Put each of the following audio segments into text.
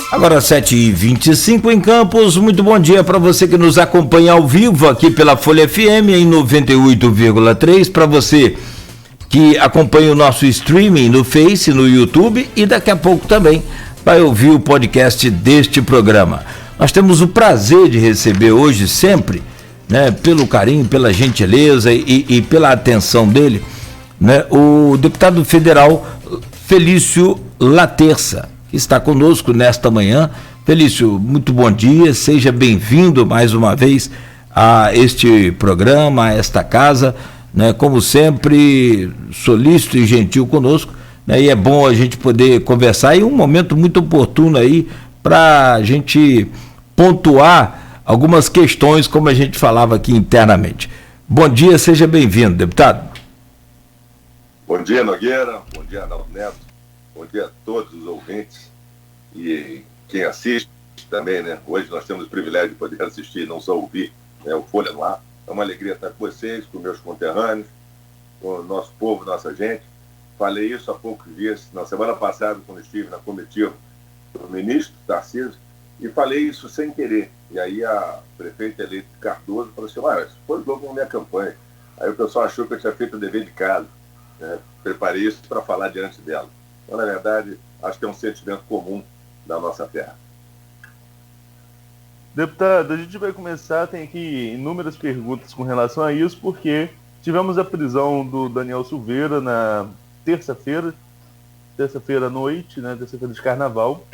Agora 7h25 em Campos, muito bom dia para você que nos acompanha ao vivo aqui pela Folha FM em 98,3, para você que acompanha o nosso streaming no Face, no YouTube e daqui a pouco também vai ouvir o podcast deste programa. Nós temos o prazer de receber hoje sempre, né, pelo carinho, pela gentileza e pela atenção dele, né, o deputado federal Felício Laterça, que está conosco nesta manhã. Felício, muito bom dia, seja bem-vindo mais uma vez a este programa, a esta casa, né? Como sempre, solícito e gentil conosco, né? E é bom a gente poder conversar e um momento muito oportuno aí para a gente pontuar algumas questões, como a gente falava aqui internamente. Bom dia, seja bem-vindo, deputado. Bom dia, Nogueira, bom dia, Arnaldo Neto. Bom dia a todos os ouvintes e quem assiste também, né? Hoje nós temos o privilégio de poder assistir, não só ouvir, né, o Folha no Ar. É uma alegria estar com vocês, com meus conterrâneos, com o nosso povo, nossa gente. Falei isso há poucos dias, na semana passada, quando estive na comitiva do ministro Tarcísio, e falei isso sem querer. E aí a prefeita eleita Cardoso falou assim, isso foi logo na minha campanha. Aí o pessoal achou que eu tinha feito o dever de casa, né? Preparei isso para falar diante dela. Então, na verdade, acho que é um sentimento comum da nossa terra. Deputado, a gente vai começar, tem aqui inúmeras perguntas com relação a isso, porque tivemos a prisão do Daniel Silveira na terça-feira à noite, né, terça-feira de carnaval.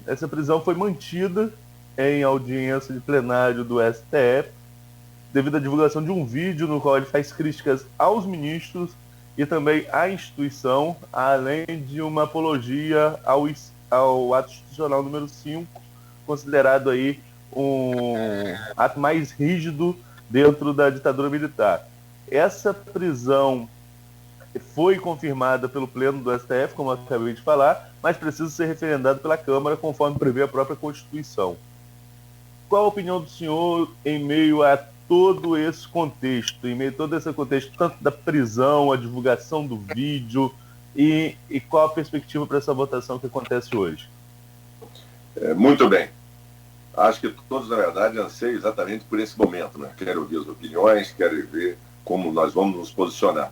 Essa prisão foi mantida em audiência de plenário do STF, devido à divulgação de um vídeo no qual ele faz críticas aos ministros e também à instituição, além de uma apologia ao ato institucional número 5, considerado aí um ato mais rígido dentro da ditadura militar. Essa prisão foi confirmada pelo Pleno do STF, como eu acabei de falar, mas precisa ser referendada pela Câmara, conforme prevê a própria Constituição. Qual a opinião do senhor em meio a todo esse contexto, tanto da prisão, a divulgação do vídeo e qual a perspectiva para essa votação que acontece hoje? Muito bem. Acho que todos, na verdade, anseiam exatamente por esse momento, né? Quero ouvir as opiniões, quero ver como nós vamos nos posicionar.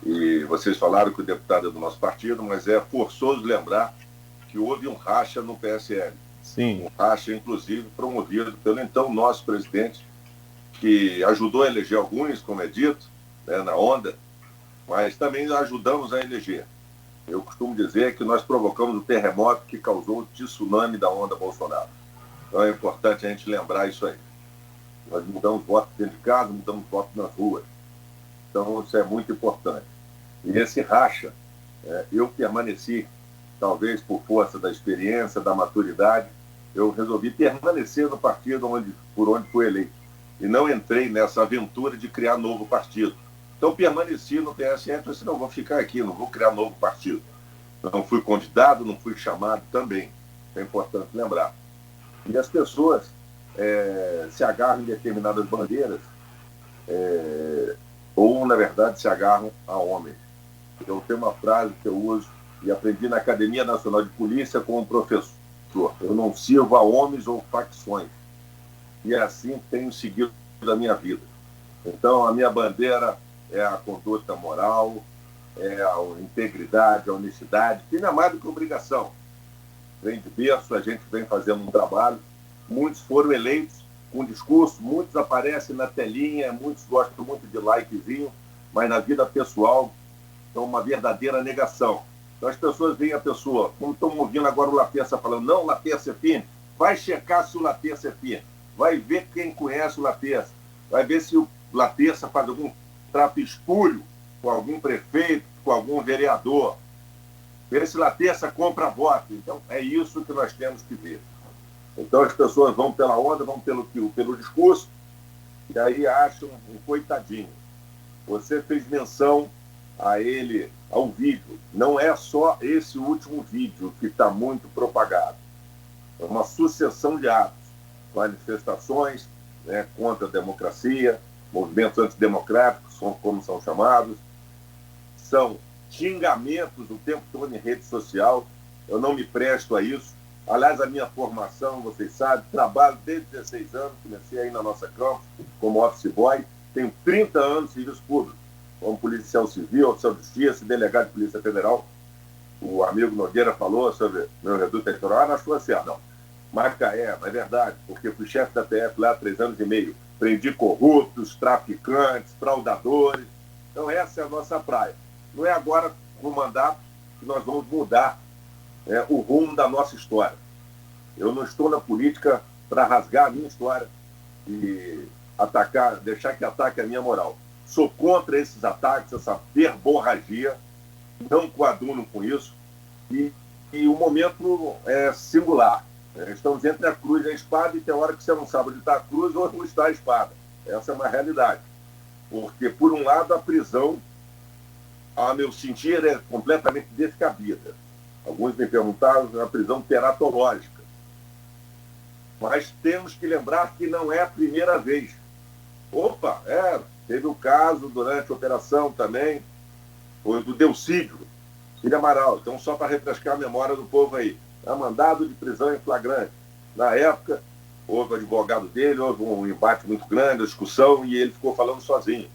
E vocês falaram que o deputado é do nosso partido, mas é forçoso lembrar que houve um racha no PSL. Sim. Um racha, inclusive, promovido pelo então nosso presidente, que ajudou a eleger alguns, como é dito, né, na onda, mas também ajudamos a eleger. Eu costumo dizer que nós provocamos o terremoto que causou o tsunami da onda Bolsonaro. Então é importante a gente lembrar isso aí. Nós mudamos votos dentro de casa, mudamos votos nas ruas. Então isso é muito importante. E esse racha, eu permaneci, talvez por força da experiência, da maturidade, eu resolvi permanecer no partido por onde fui eleito. E não entrei nessa aventura de criar novo partido. Então permaneci no PSL, mas não vou ficar aqui, não vou criar novo partido. Não fui convidado, não fui chamado também. É importante lembrar. E as pessoas se agarram em determinadas bandeiras, ou, na verdade, se agarram a homens. Eu tenho uma frase que eu uso e aprendi na Academia Nacional de Polícia com um professor. Eu não sirvo a homens ou facções. E assim tenho seguido a minha vida. Então, a minha bandeira é a conduta moral, é a integridade, a honestidade, que não é mais do que obrigação. Vem de berço, a gente vem fazendo um trabalho. Muitos foram eleitos com discurso, muitos aparecem na telinha, muitos gostam muito de likezinho, mas na vida pessoal são uma verdadeira negação. Então, as pessoas veem a pessoa, como estão ouvindo agora o Laterça falando, não, Laterça é firme, vai checar se o Laterça é firme. Vai ver quem conhece o Laterça. Vai ver se o Laterça faz algum trapo espúrio com algum prefeito, com algum vereador. Ver se Laterça compra voto. Então, é isso que nós temos que ver. Então, as pessoas vão pela onda, vão pelo discurso, e aí acham um coitadinho. Você fez menção a ele, ao vídeo. Não é só esse último vídeo que está muito propagado. É uma sucessão de atos. Manifestações, né, contra a democracia, movimentos antidemocráticos, como são chamados, são xingamentos o tempo todo em rede social, eu não me presto a isso. Aliás, a minha formação, vocês sabem, trabalho desde 16 anos, comecei aí na nossa campus como office boy, tenho 30 anos de serviço público, como policial civil, oficial de justiça, delegado de Polícia Federal. O amigo Nogueira falou sobre meu reduto eleitoral, nós falamos assim, não, Macaé, é verdade, porque fui chefe da PF lá há 3 anos e meio, prendi corruptos, traficantes, fraudadores, então essa é a nossa praia. Não é agora, no mandato, que nós vamos mudar o rumo da nossa história. Eu não estou na política para rasgar a minha história e atacar, deixar que ataque a minha moral. Sou contra esses ataques, essa verborragia, não coaduno com isso, e o momento é singular. Estamos entre a cruz e a espada, e tem hora que você não sabe onde está a cruz ou onde está a espada. Essa é uma realidade. Porque, por um lado, a prisão, a meu sentir, é completamente descabida. Alguns me perguntaram a prisão teratológica. Mas temos que lembrar que não é a primeira vez. Opa, teve o caso durante a operação também, foi do Delcídio, Filho Amaral. Então, só para refrescar a memória do povo aí, mandado de prisão em flagrante. Na época, houve o advogado dele, houve um embate muito grande, a discussão, e ele ficou falando sozinho.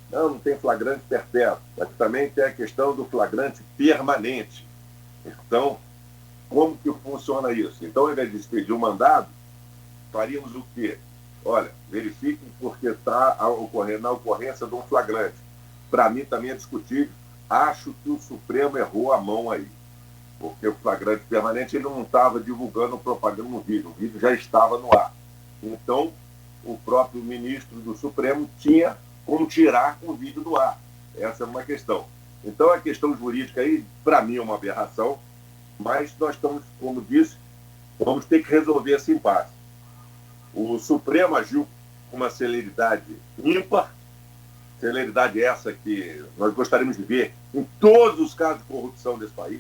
Não tem flagrante perpétuo, mas também tem a questão do flagrante permanente. Então, como que funciona isso? Então, ao invés de expedir o mandado, faríamos o quê? Olha, verifiquem porque está na ocorrência de um flagrante. Para mim também é discutível. Acho que o Supremo errou a mão aí. Porque o flagrante permanente ele não estava divulgando propaganda no vídeo. O vídeo já estava no ar. Então, o próprio ministro do Supremo tinha como tirar o vídeo do ar. Essa é uma questão. Então, a questão jurídica aí, para mim, é uma aberração, mas nós estamos, como disse, vamos ter que resolver esse impasse. O Supremo agiu com uma celeridade ímpar, celeridade essa que nós gostaríamos de ver em todos os casos de corrupção desse país,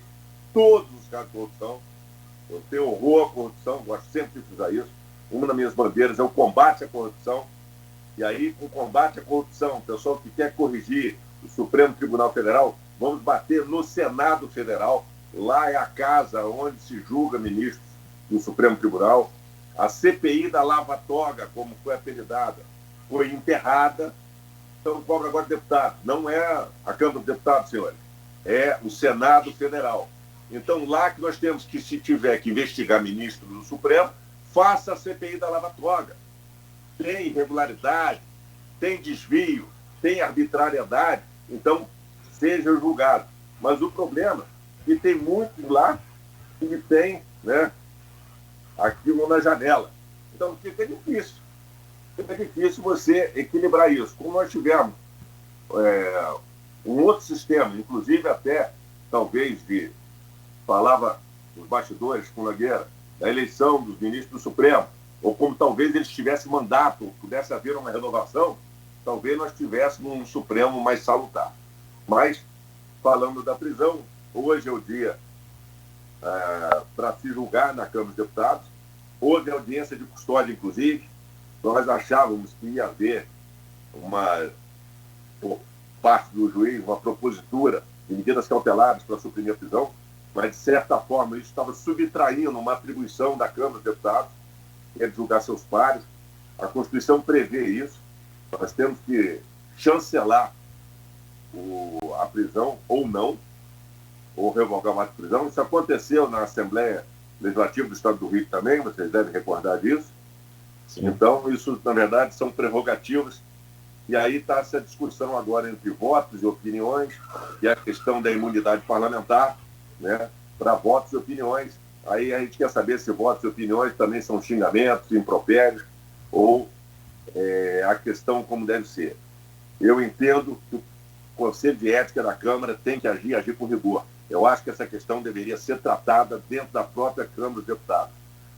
todos os casos de corrupção. Eu tenho horror à corrupção, gosto sempre de frisar isso. Uma das minhas bandeiras é o combate à corrupção. E aí, com o combate à corrupção, o pessoal que quer corrigir o Supremo Tribunal Federal, vamos bater no Senado Federal. Lá é a casa onde se julga ministros do Supremo Tribunal. A CPI da Lava Toga, como foi apelidada, foi enterrada. Então, cobra agora deputado. Não é a Câmara dos Deputados, senhores. É o Senado Federal. Então, lá que nós temos que, se tiver que investigar ministro do Supremo, faça a CPI da Lava Toga. Tem irregularidade, tem desvio, tem arbitrariedade, então seja julgado. Mas o problema é que tem muitos lá que tem, aquilo na janela. Então fica difícil. Fica difícil você equilibrar isso. Como nós tivemos um outro sistema, inclusive até, talvez, falava nos bastidores com Nogueira, da eleição dos ministros do Supremo, ou como talvez eles tivessem mandato, pudesse haver uma renovação, talvez nós tivéssemos um Supremo mais salutar. Mas, falando da prisão, hoje é o dia para se julgar na Câmara dos Deputados. Houve audiência de custódia, inclusive. Nós achávamos que ia haver por parte do juiz, uma propositura de medidas cautelares para suprimir a prisão, mas, de certa forma, isso estava subtraindo uma atribuição da Câmara dos Deputados, que é de julgar seus pares. A Constituição prevê isso. Nós temos que chancelar a prisão ou não, ou revogar o ato de prisão. Isso aconteceu na Assembleia Legislativa do Estado do Rio também, vocês devem recordar disso. Sim. Então, isso, na verdade, são prerrogativas. E aí está essa discussão agora entre votos e opiniões, e a questão da imunidade parlamentar, para votos e opiniões. Aí a gente quer saber se votos e opiniões também são xingamentos, impropérios, ou a questão como deve ser. Eu entendo que o Conselho de Ética da Câmara tem que agir com rigor. Eu acho que essa questão deveria ser tratada dentro da própria Câmara dos Deputados.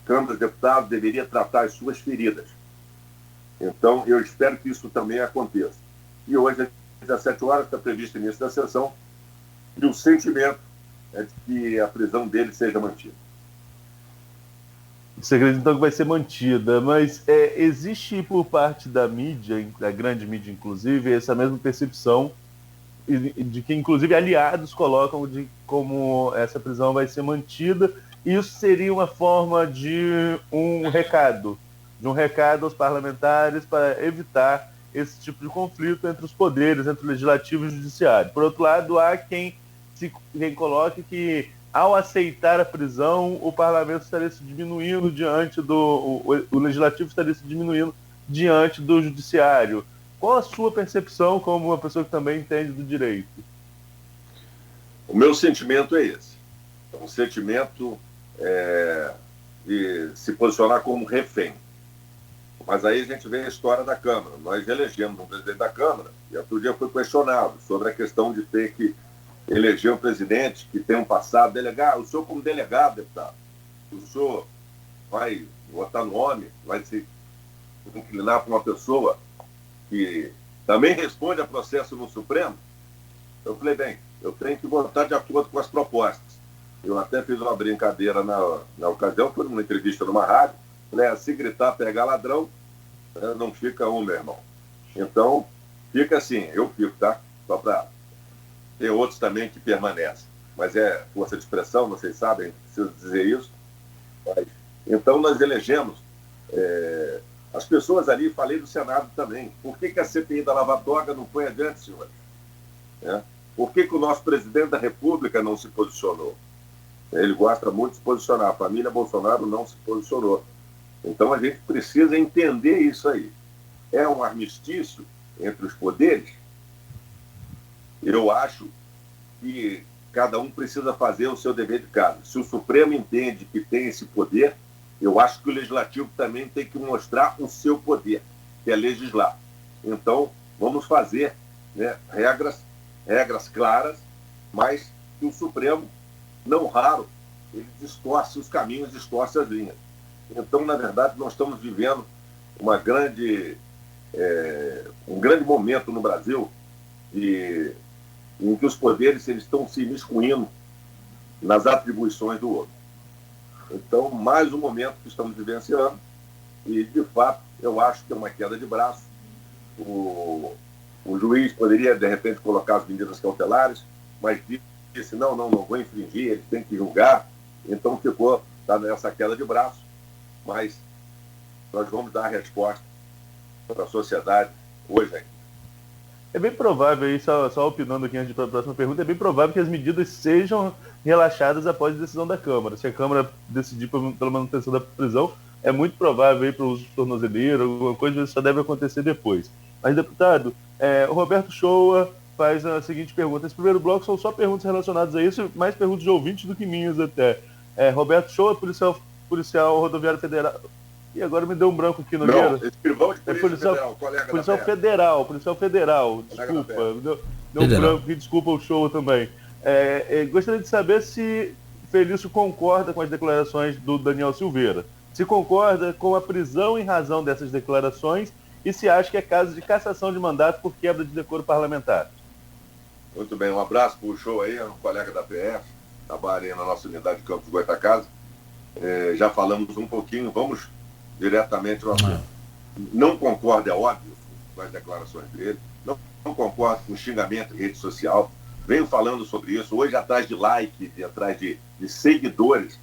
A Câmara dos Deputados deveria tratar as suas feridas. Então, eu espero que isso também aconteça. E hoje, às 17 horas, está previsto o início da sessão, e o sentimento é de que a prisão dele seja mantida. Você acredita, então, que vai ser mantida, mas existe por parte da mídia, da grande mídia inclusive, essa mesma percepção de que inclusive aliados colocam de como essa prisão vai ser mantida. Isso seria uma forma de um recado aos parlamentares para evitar esse tipo de conflito entre os poderes, entre o legislativo e o judiciário. Por outro lado, há quem coloque que, ao aceitar a prisão, o parlamento estaria se diminuindo o legislativo estaria se diminuindo diante do judiciário. Qual a sua percepção como uma pessoa que também entende do direito? O meu sentimento é esse. É um sentimento de se posicionar como refém. Mas aí a gente vê a história da Câmara. Nós elegemos um presidente da Câmara e outro dia foi questionado sobre a questão de ter que eleger um presidente que tem um passado delegado. O senhor, como delegado, deputado, o senhor vai votar no homem, vai se inclinar para uma pessoa que também responde a processo no Supremo? Eu falei, bem, eu tenho que votar de acordo com as propostas. Eu até fiz uma brincadeira na ocasião, foi numa entrevista numa rádio, falei, se gritar, pegar ladrão, não fica meu irmão. Então, fica assim, eu fico, tá? Só para ter outros também que permanecem. Mas é força de expressão, vocês sabem, preciso dizer isso. Então, nós elegemos as pessoas ali, falei do Senado também. Por que a CPI da Lava Toga não foi adiante, senhores? Por que o nosso presidente da República não se posicionou? Ele gosta muito de se posicionar. A família Bolsonaro não se posicionou. Então, a gente precisa entender isso aí. É um armistício entre os poderes? Eu acho que cada um precisa fazer o seu dever de casa. Se o Supremo entende que tem esse poder, eu acho que o Legislativo também tem que mostrar o seu poder, que é legislar. Então, vamos fazer regras claras, mas que o Supremo, não raro, ele distorce os caminhos, distorce as linhas. Então, na verdade, nós estamos vivendo um grande momento no Brasil em que os poderes eles estão se imiscuindo nas atribuições do outro. Então, mais um momento que estamos vivenciando e, de fato, eu acho que é uma queda de braço. O juiz poderia, de repente, colocar as medidas cautelares, mas disse, não vou infringir, ele tem que julgar. Então, está nessa queda de braço. Mas nós vamos dar a resposta para a sociedade hoje ainda. É bem provável, aí, só opinando aqui antes de ir para a próxima pergunta, é bem provável que as medidas sejam relaxadas após a decisão da Câmara. Se a Câmara decidir pela manutenção da prisão, é muito provável para o uso de tornozeleira, alguma coisa, isso só deve acontecer depois. Mas, deputado, o Roberto Shoa faz a seguinte pergunta. Esse primeiro bloco são só perguntas relacionadas a isso, mais perguntas de ouvintes do que minhas até. Roberto Shoa, policial rodoviário federal. E agora me deu um branco aqui no Não, escrivão de polícia federal, colega policial federal, desculpa. Deu um branco aqui, desculpa o Show também. Gostaria de saber se Felício concorda com as declarações do Daniel Silveira. Se concorda com a prisão em razão dessas declarações e se acha que é caso de cassação de mandato por quebra de decoro parlamentar. Muito bem, um abraço para o Show aí, um colega da PF, trabalha na nossa unidade de Campos do Goytacazes. Já falamos um pouquinho, vamos diretamente ao assunto. Não concordo, é óbvio, com as declarações dele, não concordo com o xingamento em rede social, venho falando sobre isso, hoje atrás de likes e atrás de seguidores,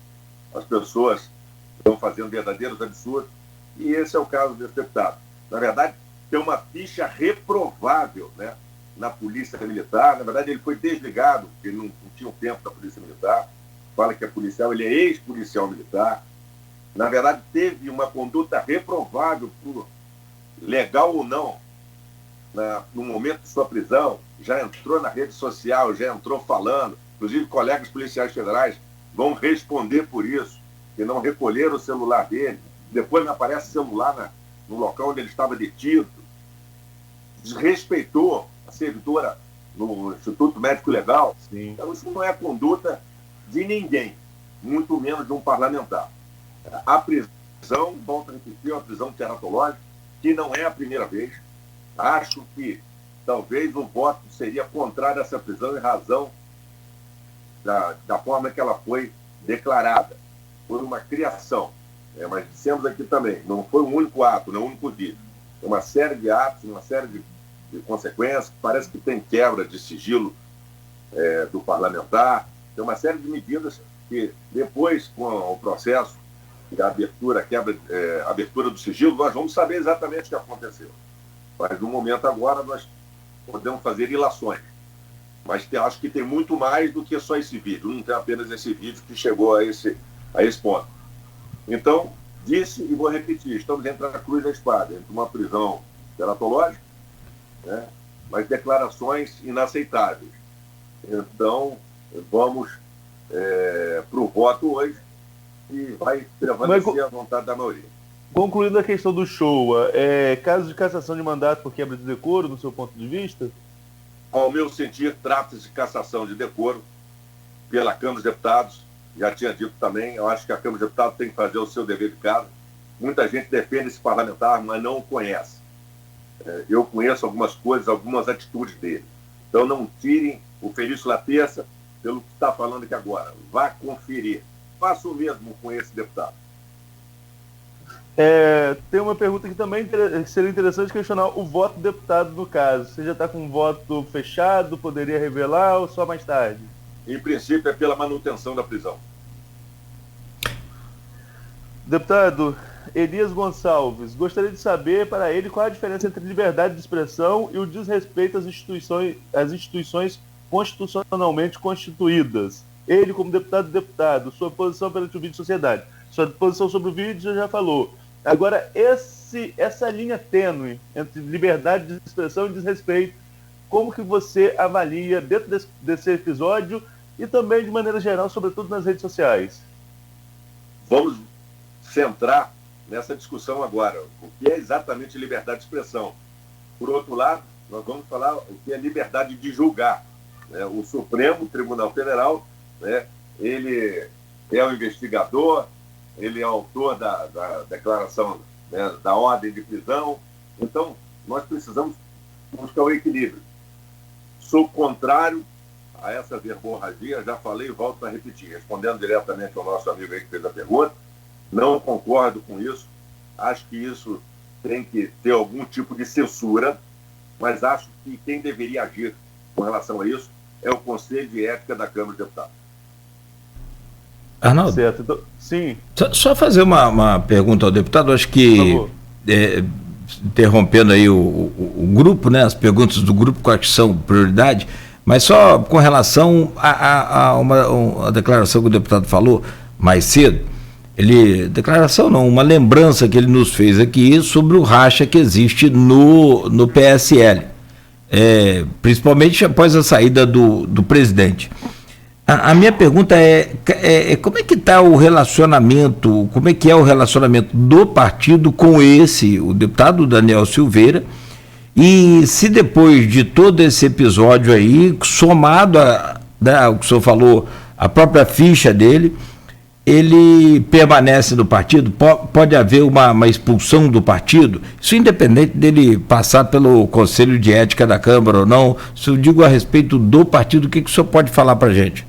as pessoas estão fazendo verdadeiros absurdos, e esse é o caso desse deputado. Na verdade, tem uma ficha reprovável, na Polícia Militar. Na verdade, ele foi desligado, porque ele não tinha o tempo da Polícia Militar, fala que é policial, ele é ex-policial militar. Na verdade, teve uma conduta reprovável, legal ou não, no momento de sua prisão, já entrou na rede social, já entrou falando, inclusive colegas policiais federais vão responder por isso, que não recolheram o celular dele, depois não aparece celular no local onde ele estava detido, desrespeitou a servidora no Instituto Médico Legal. Sim. Então isso não é conduta de ninguém, muito menos de um parlamentar. A prisão, volto a repetir, uma prisão teratológica, que não é a primeira vez. Acho que talvez o voto seria contrário a essa prisão em razão da forma que ela foi declarada. Foi uma criação. Mas dissemos aqui também, não foi um único ato, não é um único vídeo. Uma série de atos, uma série de consequências, parece que tem quebra de sigilo do parlamentar, tem uma série de medidas que depois, com o processo de abertura do sigilo, nós vamos saber exatamente o que aconteceu. Mas no momento agora nós podemos fazer ilações. Mas acho que tem muito mais do que só esse vídeo. Não tem apenas esse vídeo que chegou a esse ponto. Então, disse e vou repetir, estamos entre a cruz e a espada, entre uma prisão geratológica, né, mas declarações inaceitáveis. Então, vamos para o voto hoje e vai prevalecer a vontade da maioria. Concluindo a questão do Shoa, caso de cassação de mandato por quebra de decoro, no seu ponto de vista? Ao meu sentir, trata-se de cassação de decoro pela Câmara dos Deputados. Já tinha dito também, eu acho que a Câmara dos Deputados tem que fazer o seu dever de casa. Muita gente defende esse parlamentar, mas não o conhece. Eu conheço algumas coisas, algumas atitudes dele. Então não tirem o Felício Laterça pelo que está falando aqui agora. Vá conferir. Faça o mesmo com esse deputado. Tem uma pergunta que também seria interessante questionar o voto do deputado no caso. Você já está com um voto fechado, poderia revelar ou só mais tarde? Em princípio, é pela manutenção da prisão. Deputado Elias Gonçalves, gostaria de saber para ele qual a diferença entre liberdade de expressão e o desrespeito às instituições constitucionalmente constituídas. Ele, como deputado, sua posição perante o vídeo de sociedade. Sua posição sobre o vídeo já falou. Agora, essa linha tênue entre liberdade de expressão e desrespeito, como que você avalia dentro desse episódio e também de maneira geral, sobretudo nas redes sociais? Vamos centrar nessa discussão agora, o que é exatamente liberdade de expressão. Por outro lado, nós vamos falar o que é liberdade de julgar. O Supremo Tribunal Federal, ele é o investigador, ele é autor da declaração, da ordem de prisão. Então, nós precisamos buscar o equilíbrio. Sou contrário a essa verborragia, já falei e volto a repetir, respondendo diretamente ao nosso amigo aí que fez a pergunta. Não concordo com isso, acho que isso tem que ter algum tipo de censura, mas acho que quem deveria agir com relação a isso é o Conselho de Ética da Câmara dos Deputados. Arnaldo, certo. Então, sim. Só fazer uma pergunta ao deputado, acho que, interrompendo aí o grupo, né, as perguntas do grupo, quais são prioridade, mas só com relação a uma declaração que o deputado falou mais cedo, declaração não, uma lembrança que ele nos fez aqui sobre o racha que existe no PSL, principalmente após a saída do presidente. A minha pergunta como é que está o relacionamento, como é que é o relacionamento do partido com o deputado Daniel Silveira, e se depois de todo esse episódio aí, somado o que o senhor falou, a própria ficha dele, ele permanece no partido? Pode haver uma expulsão do partido? Isso independente dele passar pelo Conselho de Ética da Câmara ou não. Se eu digo a respeito do partido, o que o senhor pode falar para a gente?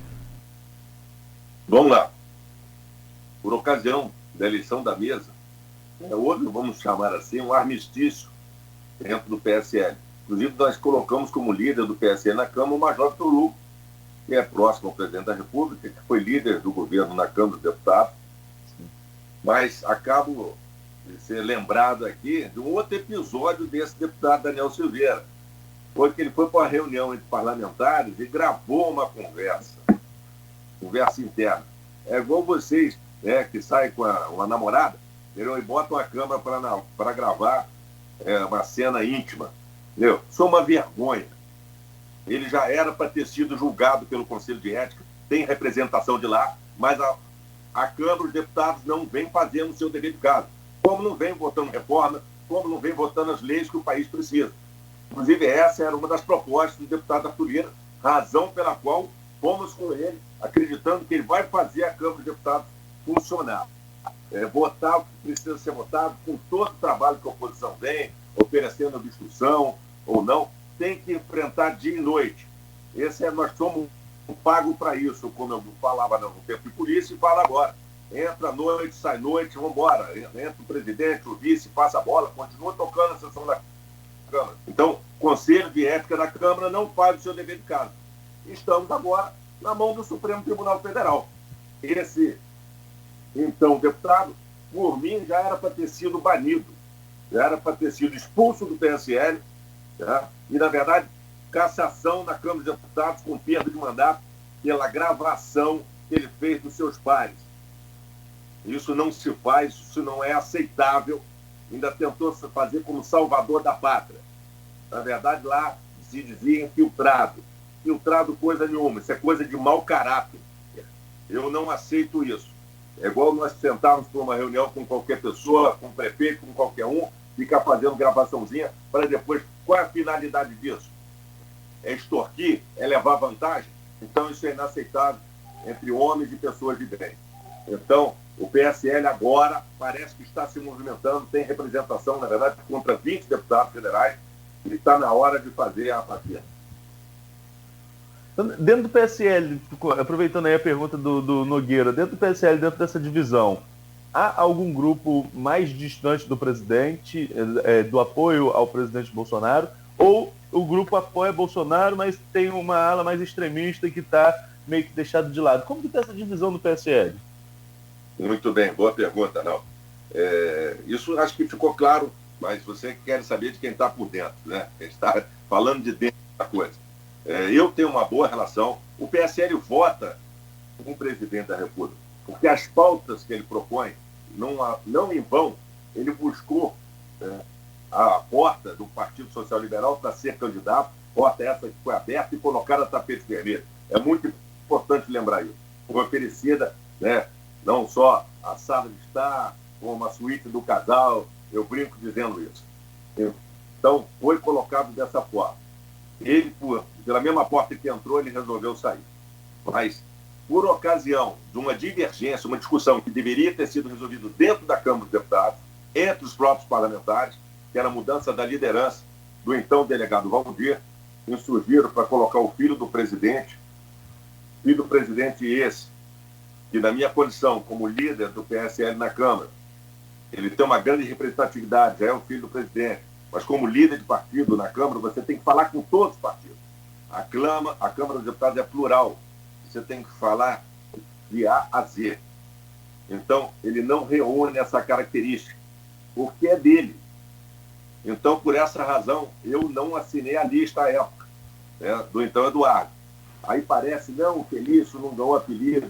Vamos lá. Por ocasião da eleição da mesa, houve, vamos chamar assim, um armistício dentro do PSL. Inclusive, nós colocamos como líder do PSL na Câmara o Major Vitor Hugo, que é próximo ao presidente da República, que foi líder do governo na Câmara dos Deputados. Mas acabo de ser lembrado aqui de um outro episódio desse deputado Daniel Silveira. Foi que ele foi para uma reunião entre parlamentares e gravou uma conversa interna. É igual vocês, que saem com uma namorada, e botam a câmera para gravar uma cena íntima. Entendeu? Isso é uma vergonha. Ele já era para ter sido julgado pelo Conselho de Ética, tem representação de lá, mas a Câmara, os deputados não vem fazendo o seu dever de casa. Como não vem votando reforma, como não vem votando as leis que o país precisa. Inclusive, essa era uma das propostas do deputado Arthur Lira, razão pela qual fomos com ele, acreditando que ele vai fazer a Câmara dos Deputados funcionar. Votar o que precisa ser votado, com todo o trabalho que a oposição vem, oferecendo obstrução ou não, tem que enfrentar dia e noite. Nós somos pagos para isso, como eu falava no tempo de polícia e falo agora. Entra noite, sai noite, vamos embora. Entra o presidente, o vice, passa a bola, continua tocando a sessão da Câmara. Então, Conselho de Ética da Câmara não faz o seu dever de casa. Estamos agora na mão do Supremo Tribunal Federal. Esse, então, deputado, por mim, já era para ter sido banido, já era para ter sido expulso do PSL, tá? E, na verdade, cassação na Câmara dos Deputados com perda de mandato pela gravação que ele fez dos seus pares. Isso não se faz, isso não é aceitável. Ainda tentou se fazer como salvador da pátria. Na verdade, lá se dizia infiltrado. Infiltrado coisa nenhuma, isso é coisa de mau caráter. Eu não aceito isso. É igual nós sentarmos para uma reunião com qualquer pessoa, com o prefeito, com qualquer um, ficar fazendo gravaçãozinha para depois... Qual é a finalidade disso? É extorquir? É levar vantagem? Então isso é inaceitável entre homens e pessoas de bem. Então, o PSL agora parece que está se movimentando, tem representação, na verdade, contra 20 deputados federais, e está na hora de fazer a partida. Dentro do PSL, aproveitando aí a pergunta do Nogueira, dentro do PSL, dentro dessa divisão, há algum grupo mais distante do presidente, do apoio ao presidente Bolsonaro, ou o grupo apoia Bolsonaro, mas tem uma ala mais extremista que está meio que deixado de lado? Como que está essa divisão do PSL? Muito bem, boa pergunta, não. Isso acho que ficou claro, mas você quer saber de quem está por dentro, né? A gente está falando de dentro da coisa. Eu tenho uma boa relação. O PSL vota com o presidente da República, porque as pautas que ele propõe, não em vão, ele buscou a porta do Partido Social Liberal para ser candidato, porta essa que foi aberta e colocada a tapete vermelho. É muito importante lembrar isso. Foi oferecida, né, não só a sala de estar, como a suíte do casal, eu brinco dizendo isso. Então, foi colocado dessa forma. Ele, pela mesma porta que entrou, ele resolveu sair. Mas, por ocasião de uma divergência, uma discussão que deveria ter sido resolvida dentro da Câmara dos Deputados, entre os próprios parlamentares, que era a mudança da liderança do então delegado Valdir, insurgiram para colocar o filho do presidente esse, que na minha condição como líder do PSL na Câmara, ele tem uma grande representatividade, já é o filho do presidente, mas como líder de partido na Câmara, você tem que falar com todos os partidos. A Câmara dos Deputados é plural, você tem que falar de A a Z. Então, ele não reúne essa característica, porque é dele. Então, por essa razão, eu não assinei a lista à época, né, do então Eduardo. Aí parece, não, o Felício não ganhou apelido.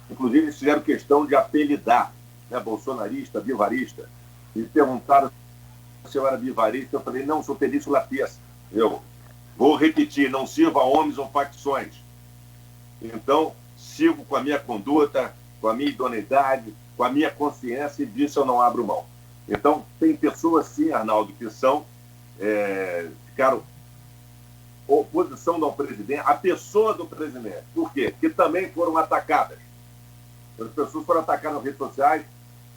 Inclusive, eles fizeram questão de apelidar, né, bolsonarista, vivarista. E perguntaram se eu era vivarista. Eu falei, não, sou Felício Lapesa. Eu vou repetir, não sirvo a homens ou facções. Então, sigo com a minha conduta, com a minha idoneidade, com a minha consciência, e disso eu não abro mão. Então, tem pessoas, sim, Arnaldo, que ficaram oposição ao presidente, a pessoa do presidente. Por quê? Que também foram atacadas. As pessoas foram atacadas nas redes sociais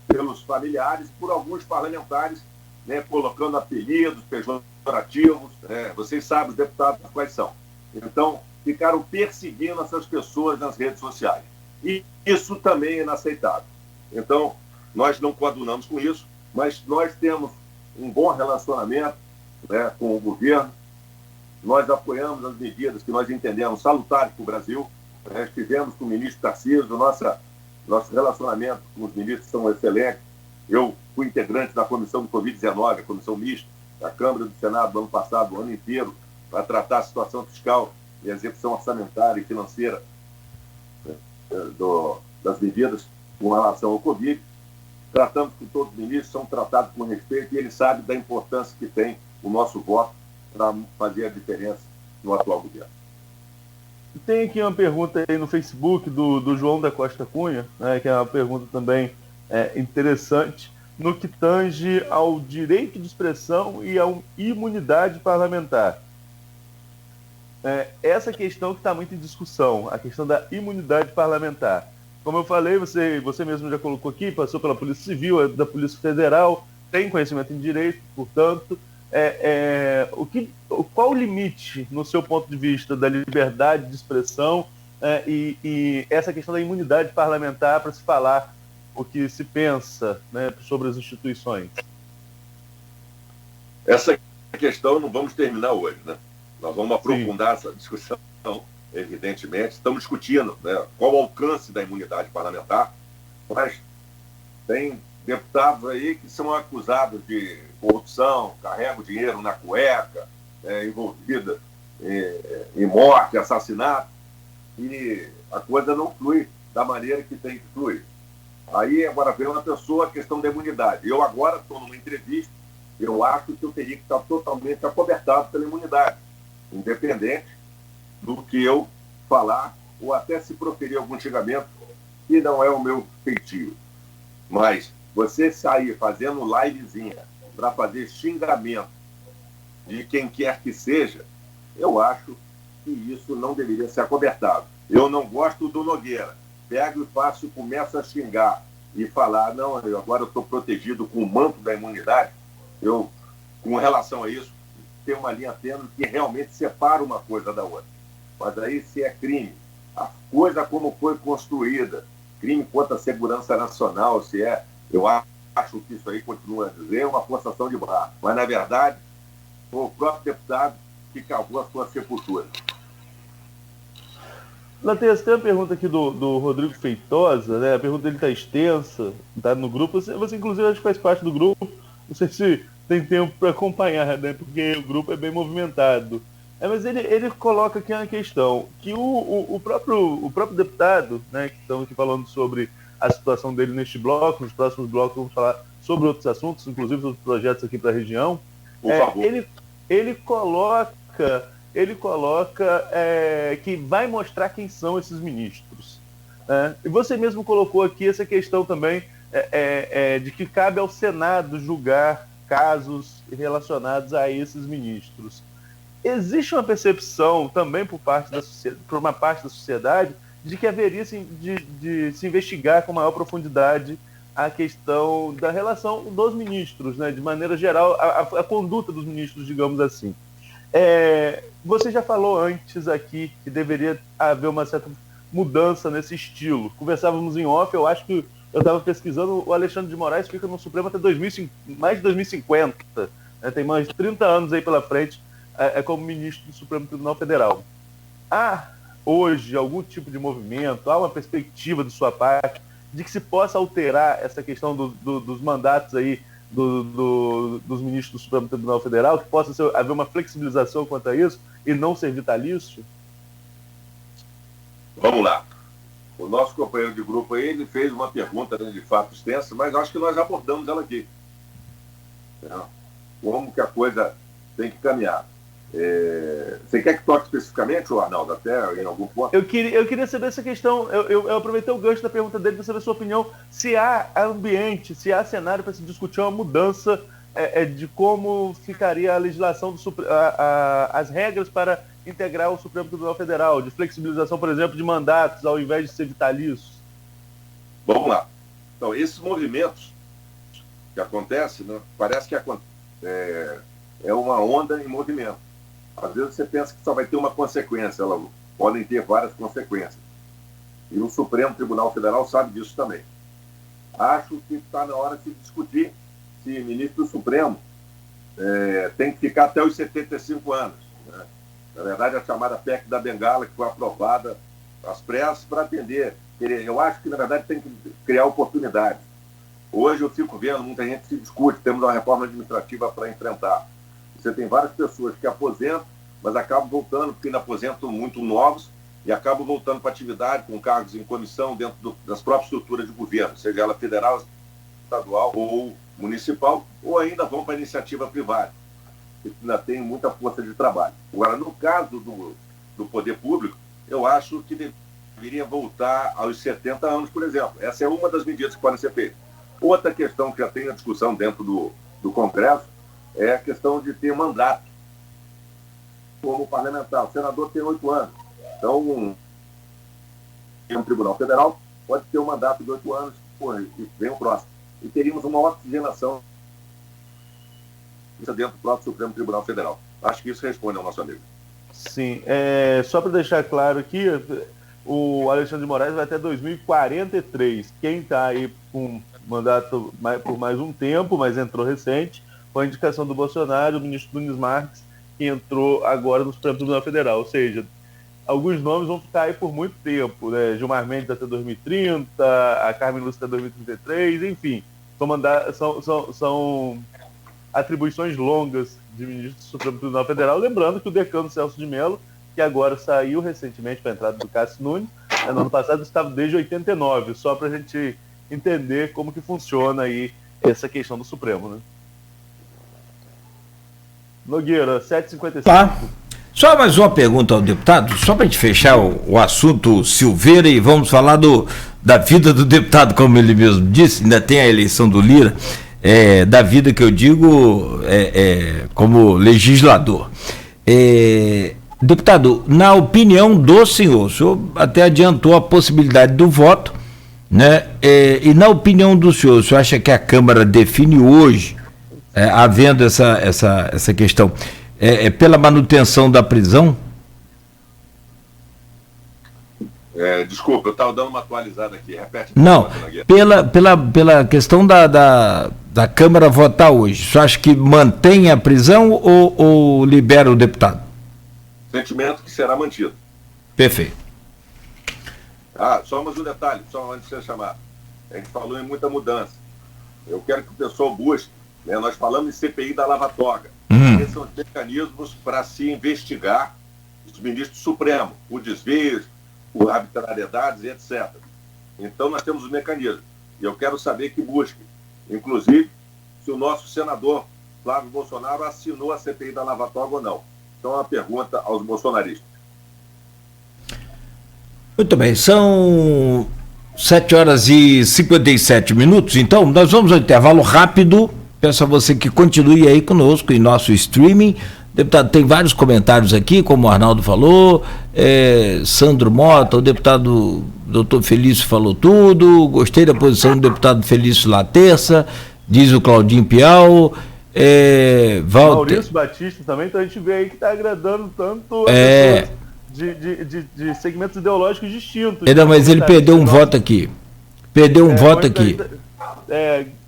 pelos familiares e por alguns parlamentares, né, colocando apelidos pejorativos. Vocês sabem, os deputados, quais são. Então, ficaram perseguindo essas pessoas nas redes sociais. E isso também é inaceitável. Então, nós não coadunamos com isso, mas nós temos um bom relacionamento, né, com o governo. Nós apoiamos as medidas que nós entendemos salutares para o Brasil. Estivemos com o ministro Tarcísio, nosso relacionamento com os ministros são excelentes. Eu fui integrante da comissão do Covid-19, a comissão mista da Câmara e do Senado do ano passado, o ano inteiro, para tratar a situação fiscal e a execução orçamentária e financeira das medidas com relação ao Covid. Tratamos com todos os ministros, são tratados com respeito, e eles sabem da importância que tem o nosso voto para fazer a diferença no atual governo. Tem aqui uma pergunta aí no Facebook do João da Costa Cunha, né, que é uma pergunta também interessante, no que tange ao direito de expressão e à imunidade parlamentar. Essa questão que está muito em discussão, a questão da imunidade parlamentar. Como eu falei, você mesmo já colocou aqui, passou pela Polícia Civil, da Polícia Federal, tem conhecimento em direito, portanto, qual o limite, no seu ponto de vista, da liberdade de expressão e essa questão da imunidade parlamentar para se falar o que se pensa, né, sobre as instituições? Essa questão não vamos terminar hoje, né? Nós vamos aprofundar essa discussão, evidentemente. Estamos discutindo, né, qual o alcance da imunidade parlamentar, mas tem deputados aí que são acusados de corrupção, carregam dinheiro na cueca, envolvida em morte, assassinato, e a coisa não flui da maneira que tem que fluir. Aí agora vem uma pessoa, a questão da imunidade. Eu agora estou numa entrevista, eu acho que eu teria que estar totalmente acobertado pela imunidade, independente do que eu falar ou até se proferir algum xingamento que não é o meu feitio. Mas você sair fazendo livezinha para fazer xingamento de quem quer que seja, eu acho que isso não deveria ser acobertado. Eu não gosto do Nogueira. Pego e faço e começo a xingar e falar, não, agora eu estou protegido com o manto da imunidade. Eu, com relação a isso, tenho uma linha tênue que realmente separa uma coisa da outra. Mas aí, se é crime, a coisa como foi construída, crime contra a segurança nacional, se é, eu acho que isso aí continua a dizer, é uma forçação de barra. Mas, na verdade, foi o próprio deputado que cavou a sua sepultura. Latês, tem uma pergunta aqui do Rodrigo Feitosa, né? A pergunta dele está extensa, está no grupo. Você, inclusive, acho que faz parte do grupo. Não sei se tem tempo para acompanhar, né? Porque o grupo é bem movimentado. Mas ele coloca aqui uma questão, que o próprio deputado, né, que estão aqui falando sobre a situação dele neste bloco, nos próximos blocos vamos falar sobre outros assuntos, inclusive sobre projetos aqui para a região. Por favor. Ele coloca que vai mostrar quem são esses ministros. E você mesmo colocou aqui essa questão também de que cabe ao Senado julgar casos relacionados a esses ministros. Existe uma percepção também por uma parte da sociedade de que haveria de se investigar com maior profundidade a questão da relação dos ministros, né? De maneira geral, a conduta dos ministros, digamos assim. Você já falou antes aqui que deveria haver uma certa mudança nesse estilo. Conversávamos em off, eu acho que eu estava pesquisando, o Alexandre de Moraes fica no Supremo até mais de 2050, né? Tem mais de 30 anos aí pela frente como ministro do Supremo Tribunal Federal. Há hoje algum tipo de movimento, há uma perspectiva de sua parte de que se possa alterar essa questão dos mandatos aí dos ministros do Supremo Tribunal Federal, que possa haver uma flexibilização quanto a isso e não ser vitalício? Vamos lá. O nosso companheiro de grupo aí, ele fez uma pergunta, né, de fato extensa, mas acho que nós abordamos ela aqui. Como que a coisa tem que caminhar. Você quer que toque especificamente, Arnaldo, até em algum ponto? Eu queria saber essa questão. Eu aproveitei o gancho da pergunta dele para saber a sua opinião. Se há ambiente, se há cenário para se discutir uma mudança de como ficaria a legislação, as regras para integrar o Supremo Tribunal Federal, de flexibilização, por exemplo, de mandatos, ao invés de ser vitalícios. Vamos lá. Então, esses movimentos que acontecem, né, parece que é uma onda em movimento. Às vezes você pensa que só vai ter uma consequência, elas podem ter várias consequências. E o Supremo Tribunal Federal sabe disso também. Acho que está na hora de se discutir se o ministro do Supremo tem que ficar até os 75 anos. Né? Na verdade, a chamada PEC da Bengala, que foi aprovada às pressas para atender. Eu acho que, na verdade, tem que criar oportunidades. Hoje eu fico vendo, muita gente se discute, temos uma reforma administrativa para enfrentar. Você tem várias pessoas que aposentam, mas acabam voltando, porque ainda aposentam muito novos, e acabam voltando para atividade com cargos em comissão dentro das próprias estruturas de governo, seja ela federal, estadual ou municipal, ou ainda vão para a iniciativa privada, que ainda tem muita força de trabalho. Agora, no caso do poder público, eu acho que deveria voltar aos 70 anos, por exemplo. Essa é uma das medidas que podem ser feitas. Outra questão que já tem a discussão dentro do Congresso é a questão de ter mandato como parlamentar. O senador tem 8 anos. Então, um Tribunal Federal pode ter um mandato de 8 anos, e vem o próximo. E teríamos uma oxigenação dentro do próprio Supremo Tribunal Federal. Acho que isso responde ao nosso amigo. Sim. Só para deixar claro aqui, o Alexandre de Moraes vai até 2043. Quem está aí com mandato por mais um tempo, mas entrou recente, com a indicação do Bolsonaro, o ministro Nunes Marques, que entrou agora no Supremo Tribunal Federal. Ou seja, alguns nomes vão ficar aí por muito tempo, né? Gilmar Mendes até 2030, a Carmen Lúcia até 2033, enfim. São atribuições longas de ministro do Supremo Tribunal Federal. Lembrando que o decano Celso de Mello, que agora saiu recentemente para a entrada do Cássio Nunes, no ano passado estava desde 89, só para a gente entender como que funciona aí essa questão do Supremo, né? Nogueira, 7h55. Tá. Só mais uma pergunta ao deputado, só para a gente fechar o assunto Silveira e vamos falar da vida do deputado, como ele mesmo disse, ainda tem a eleição do Lira, da vida que eu digo como legislador. Deputado, na opinião do senhor, o senhor até adiantou a possibilidade do voto, né? E na opinião do senhor, o senhor acha que a Câmara define hoje, havendo essa questão, pela manutenção da prisão? Desculpa, eu estava dando uma atualizada aqui, repete. Não, pela questão da Câmara votar hoje, o senhor acha que mantém a prisão ou libera o deputado? Sentimento que será mantido. Perfeito. Só mais um detalhe, só antes de você chamar. A gente falou em muita mudança. Eu quero que o pessoal busque, né? Nós falamos em CPI da Lava Toga. Esses são os mecanismos para se investigar os ministros do Supremo, por desvios, por arbitrariedades e etc. Então nós temos os mecanismos. E eu quero saber que busque, inclusive, se o nosso senador Flávio Bolsonaro assinou a CPI da Lava Toga ou não. Então, uma pergunta aos bolsonaristas. Muito bem, são 7h57, então nós vamos ao intervalo rápido. Peço a você que continue aí conosco em nosso streaming. Deputado, tem vários comentários aqui, como o Arnaldo falou, Sandro Mota, o deputado doutor Felício falou tudo, gostei da posição do deputado Felício Laterça, diz o Claudinho Piau. Maurício Batista também, então a gente vê aí que está agradando tanto de segmentos ideológicos distintos. Não, mas ele perdeu um voto aqui.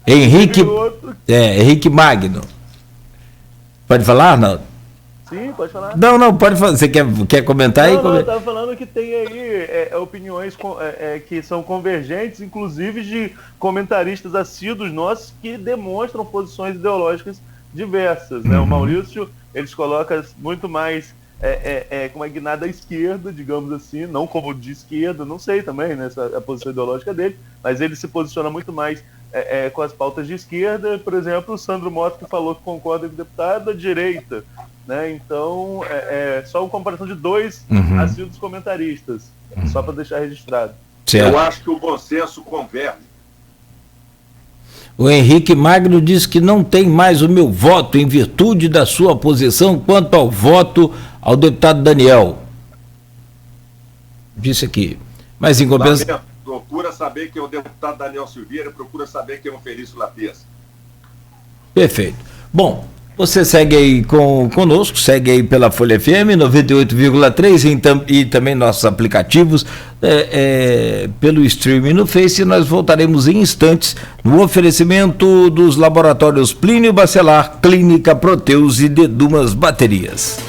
Henrique Magno. Pode falar, Arnaldo? Sim, pode falar. Não, pode falar. Você quer comentar aí? Eu estava falando que tem aí opiniões que são convergentes, inclusive de comentaristas assíduos nossos que demonstram posições ideológicas diversas, né? O Maurício, eles colocam muito mais como é guinada à esquerda, digamos assim, não como de esquerda, não sei também, né, a posição ideológica dele, mas ele se posiciona muito mais com as pautas de esquerda. Por exemplo, o Sandro Mota, que falou que concorda com o deputado da direita, né? Então, só uma comparação de dois assíduos comentaristas, só para deixar registrado. Certo. Eu acho que o bom senso converge. O Henrique Magno diz que não tem mais o meu voto em virtude da sua posição quanto ao voto ao deputado Daniel. Disse aqui. Mas em compensação... Procura saber quem é o deputado Daniel Silveira, procura saber quem é o Felício Laterça. Perfeito. Bom, você segue aí conosco, segue aí pela Folha FM 98,3 e também nossos aplicativos, pelo streaming no Face. Nós voltaremos em instantes no oferecimento dos laboratórios Plínio Bacelar, Clínica Proteus e Dedumas Baterias.